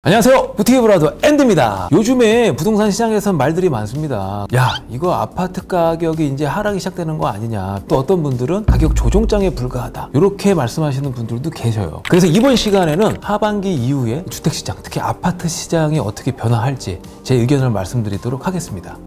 안녕하세요, 부티크 브라더 앤드입니다. 요즘에 부동산 시장에선 말들이 많습니다. 야, 이거 아파트 가격이 이제 하락이 시작되는 거 아니냐, 또 어떤 분들은 가격 조정장에 불과하다, 이렇게 말씀하시는 분들도 계셔요. 그래서 이번 시간에는 하반기 이후에 주택시장, 특히 아파트 시장이 어떻게 변화할지 제 의견을 말씀드리도록 하겠습니다.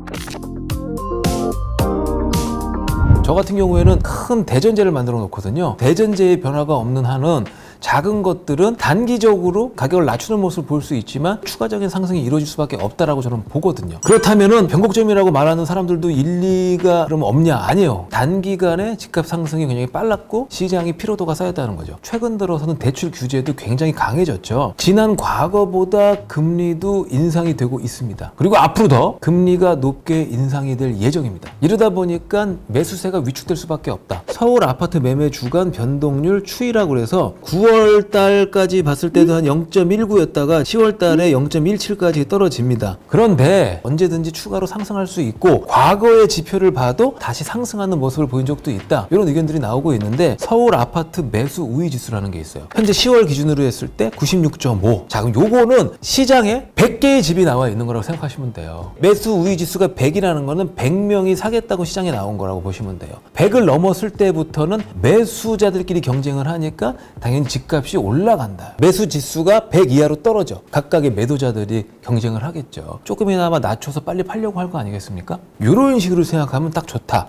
저 같은 경우에는 큰 대전제를 만들어 놓거든요. 대전제의 변화가 없는 한은 작은 것들은 단기적으로 가격을 낮추는 모습을 볼 수 있지만 추가적인 상승이 이루어질 수밖에 없다라고 저는 보거든요. 그렇다면은 변곡점이라고 말하는 사람들도 일리가 그럼 없냐? 아니에요. 단기간에 집값 상승이 굉장히 빨랐고 시장이 피로도가 쌓였다는 거죠. 최근 들어서는 대출 규제도 굉장히 강해졌죠. 지난 과거보다 금리도 인상이 되고 있습니다. 그리고 앞으로 더 금리가 높게 인상이 될 예정입니다. 이러다 보니까 매수세가 위축될 수밖에 없다. 서울 아파트 매매 주간 변동률 추이라고 해서 9월 달까지 봤을 때도 한 0.19였다가 10월 달에 0.17까지 떨어집니다. 그런데 언제든지 추가로 상승할 수 있고 과거의 지표를 봐도 다시 상승하는 모습을 보인 적도 있다, 이런 의견들이 나오고 있는데, 서울 아파트 매수 우위 지수라는 게 있어요. 현재 10월 기준으로 했을 때 96.5. 자, 그럼 요거는 시장에 100개의 집이 나와 있는 거라고 생각하시면 돼요. 매수 우위 지수가 100이라는 거는 100명이 사겠다고 시장에 나온 거라고 보시면 돼요. 100을 넘었을 때부터는 매수자들끼리 경쟁을 하니까 당연히 집값이 올라간다. 매수 지수가 100 이하로 떨어져 각각의 매도자들이 경쟁을 하겠죠. 조금이나마 낮춰서 빨리 팔려고 할 거 아니겠습니까? 이런 식으로 생각하면 딱 좋다.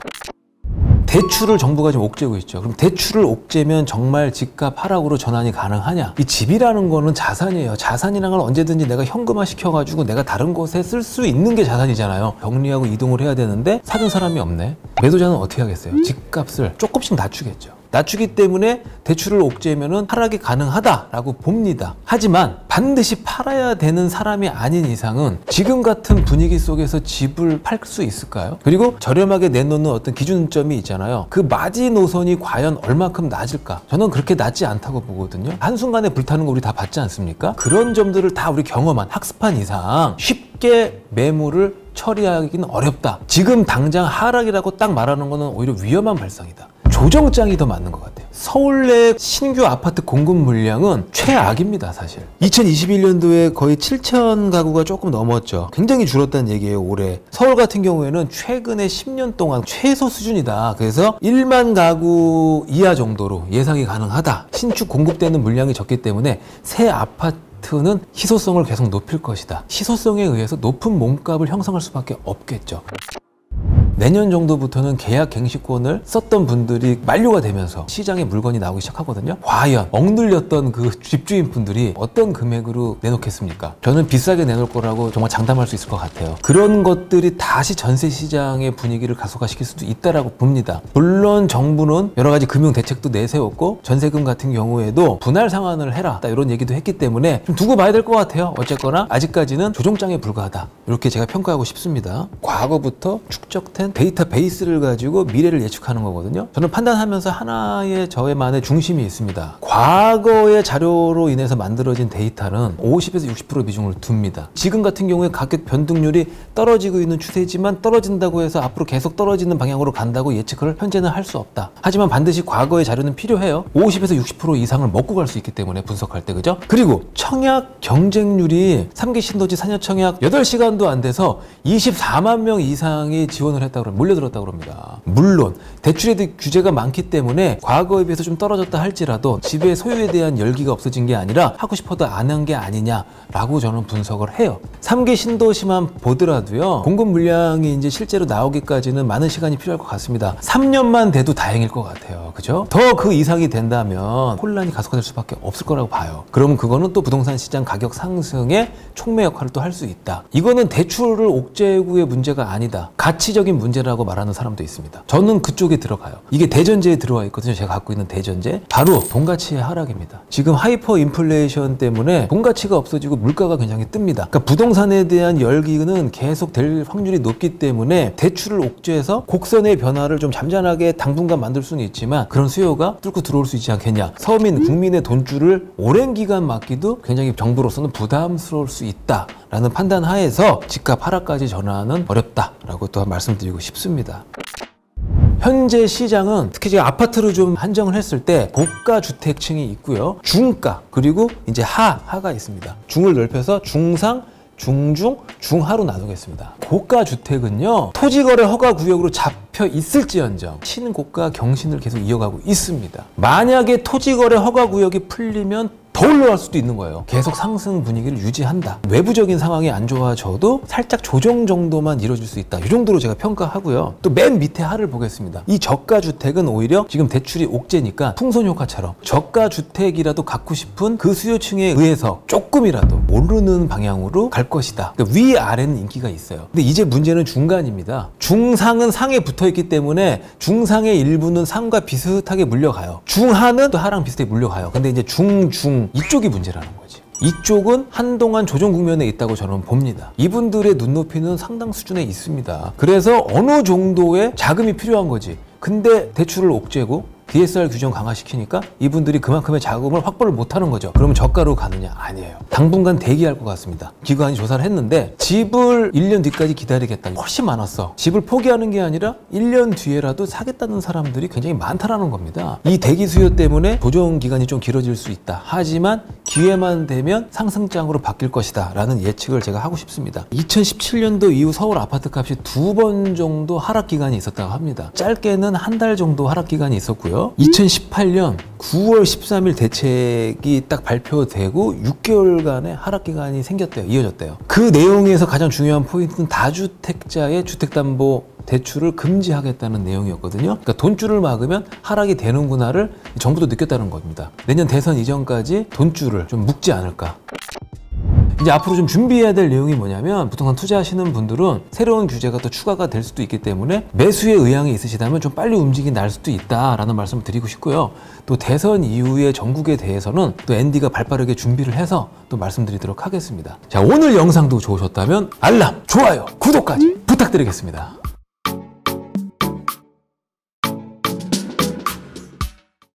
대출을 정부가 지금 옥죄고 있죠. 그럼 대출을 옥죄면 정말 집값 하락으로 전환이 가능하냐? 이 집이라는 거는 자산이에요. 자산이라는 건 언제든지 내가 현금화 시켜가지고 내가 다른 곳에 쓸 수 있는 게 자산이잖아요. 격리하고 이동을 해야 되는데 사는 사람이 없네. 매도자는 어떻게 하겠어요? 집값을 조금씩 낮추겠죠. 낮추기 때문에 대출을 옥죄면은 하락이 가능하다라고 봅니다. 하지만 반드시 팔아야 되는 사람이 아닌 이상은 지금 같은 분위기 속에서 집을 팔 수 있을까요? 그리고 저렴하게 내놓는 어떤 기준점이 있잖아요. 그 마지노선이 과연 얼마큼 낮을까? 저는 그렇게 낮지 않다고 보거든요. 한순간에 불타는 거 우리 다 봤지 않습니까? 그런 점들을 다 우리 경험한, 학습한 이상 쉽게 매물을 처리하기는 어렵다. 지금 당장 하락이라고 딱 말하는 거는 오히려 위험한 발상이다. 조정장이 더 맞는 것 같아요. 서울 내 신규 아파트 공급 물량은 최악입니다, 사실. 2021년도에 거의 7천 가구가 조금 넘었죠. 굉장히 줄었다는 얘기예요, 올해. 서울 같은 경우에는 최근에 10년 동안 최소 수준이다. 그래서 1만 가구 이하 정도로 예상이 가능하다. 신축 공급되는 물량이 적기 때문에 새 아파트는 희소성을 계속 높일 것이다. 희소성에 의해서 높은 몸값을 형성할 수밖에 없겠죠. 내년 정도부터는 계약 갱신권을 썼던 분들이 만료가 되면서 시장에 물건이 나오기 시작하거든요. 과연 억눌렸던 그 집주인 분들이 어떤 금액으로 내놓겠습니까? 저는 비싸게 내놓을 거라고 정말 장담할 수 있을 것 같아요. 그런 것들이 다시 전세 시장의 분위기를 가속화시킬 수도 있다라고 봅니다. 물론 정부는 여러 가지 금융 대책도 내세웠고 전세금 같은 경우에도 분할 상환을 해라, 이런 얘기도 했기 때문에 좀 두고 봐야 될 것 같아요. 어쨌거나 아직까지는 조정장에 불과하다, 이렇게 제가 평가하고 싶습니다. 과거부터 축적된 데이터베이스를 가지고 미래를 예측하는 거거든요. 저는 판단하면서 하나의 저의만의 중심이 있습니다. 과거의 자료로 인해서 만들어진 데이터는 50에서 60% 비중을 둡니다. 지금 같은 경우에 가격 변동률이 떨어지고 있는 추세지만 떨어진다고 해서 앞으로 계속 떨어지는 방향으로 간다고 예측을 현재는 할 수 없다. 하지만 반드시 과거의 자료는 필요해요. 50에서 60% 이상을 먹고 갈 수 있기 때문에, 분석할 때, 그죠? 그리고 청약 경쟁률이 3기 신도시 4년 청약 8시간도 안 돼서 24만 명 이상이 지원을 했다고 몰려들었다고 합니다. 물론 대출에 대한 규제가 많기 때문에 과거에 비해서 좀 떨어졌다 할지라도 집의 소유에 대한 열기가 없어진 게 아니라 하고 싶어도 안 한 게 아니냐라고 저는 분석을 해요. 3기 신도시만 보더라도요, 공급 물량이 이제 실제로 나오기까지는 많은 시간이 필요할 것 같습니다. 3년만 돼도 다행일 것 같아요. 그죠? 더 그 이상이 된다면 혼란이 가속화될 수밖에 없을 거라고 봐요. 그러면 그거는 또 부동산 시장 가격 상승의 촉매 역할을 또 할 수 있다. 이거는 대출을 옥죄구의 문제가 아니다, 가치적인 문제라고 말하는 사람도 있습니다. 저는 그쪽에 들어가요. 이게 대전제에 들어와 있거든요. 제가 갖고 있는 대전제. 바로 돈가치의 하락입니다. 지금 하이퍼 인플레이션 때문에 돈가치가 없어지고 물가가 굉장히 뜹니다. 그러니까 부동산에 대한 열기는 계속 될 확률이 높기 때문에 대출을 옥죄해서 곡선의 변화를 좀 잠잠하게 당분간 만들 수는 있지만 그런 수요가 뚫고 들어올 수 있지 않겠냐. 서민, 국민의 돈줄을 오랜 기간 맡기도 굉장히 정부로서는 부담스러울 수 있다라는 판단 하에서 집값 하락까지 전환은 어렵다라고 또 말씀드리고 싶습니다. 현재 시장은 특히 제가 아파트를 좀 한정을 했을 때 고가 주택층이 있고요. 중가 그리고 이제 하가 있습니다. 중을 넓혀서 중상, 중중, 중하로 나누겠습니다. 고가 주택은요, 토지거래 허가 구역으로 잡혀 있을지언정 신고가 경신을 계속 이어가고 있습니다. 만약에 토지거래 허가 구역이 풀리면 더 올라갈 수도 있는 거예요. 계속 상승 분위기를 유지한다. 외부적인 상황이 안 좋아져도 살짝 조정 정도만 이뤄질 수 있다. 이 정도로 제가 평가하고요. 또 맨 밑에 하를 보겠습니다. 이 저가 주택은 오히려 지금 대출이 옥죄니까 풍선 효과처럼 저가 주택이라도 갖고 싶은 그 수요층에 의해서 조금이라도 오르는 방향으로 갈 것이다. 그러니까 위아래는 인기가 있어요. 근데 이제 문제는 중간입니다. 중상은 상에 붙어 있기 때문에 중상의 일부는 상과 비슷하게 물려가요. 중하는 또 하랑 비슷하게 물려가요. 근데 이제 중 이쪽이 문제라는 거지. 이쪽은 한동안 조정 국면에 있다고 저는 봅니다. 이분들의 눈높이는 상당 수준에 있습니다. 그래서 어느 정도의 자금이 필요한 거지. 근데 대출을 옥죄고 DSR 규정 강화시키니까 이분들이 그만큼의 자금을 확보를 못하는 거죠. 그러면 저가로 가느냐? 아니에요. 당분간 대기할 것 같습니다. 기관이 조사를 했는데 집을 1년 뒤까지 기다리겠다. 훨씬 많았어. 집을 포기하는 게 아니라 1년 뒤에라도 사겠다는 사람들이 굉장히 많다라는 겁니다. 이 대기 수요 때문에 조정 기간이 좀 길어질 수 있다. 하지만 기회만 되면 상승장으로 바뀔 것이다 라는 예측을 제가 하고 싶습니다. 2017년도 이후 서울 아파트 값이 2번 정도 하락 기간이 있었다고 합니다. 짧게는 한 달 정도 하락 기간이 있었고요. 2018년 9월 13일 대책이 딱 발표되고 6개월간의 하락 기간이 생겼대요. 이어졌대요. 그 내용에서 가장 중요한 포인트는 다주택자의 주택담보 대출을 금지하겠다는 내용이었거든요. 그러니까 돈줄을 막으면 하락이 되는구나를 정부도 느꼈다는 겁니다. 내년 대선 이전까지 돈줄을 좀 묶지 않을까. 이제 앞으로 좀 준비해야 될 내용이 뭐냐면, 부동산 투자하시는 분들은 새로운 규제가 또 추가가 될 수도 있기 때문에 매수의 의향이 있으시다면 좀 빨리 움직이 날 수도 있다라는 말씀을 드리고 싶고요. 또 대선 이후의 전국에 대해서는 또 앤디가 발빠르게 준비를 해서 또 말씀드리도록 하겠습니다. 자, 오늘 영상도 좋으셨다면 알람, 좋아요, 구독까지 부탁드리겠습니다.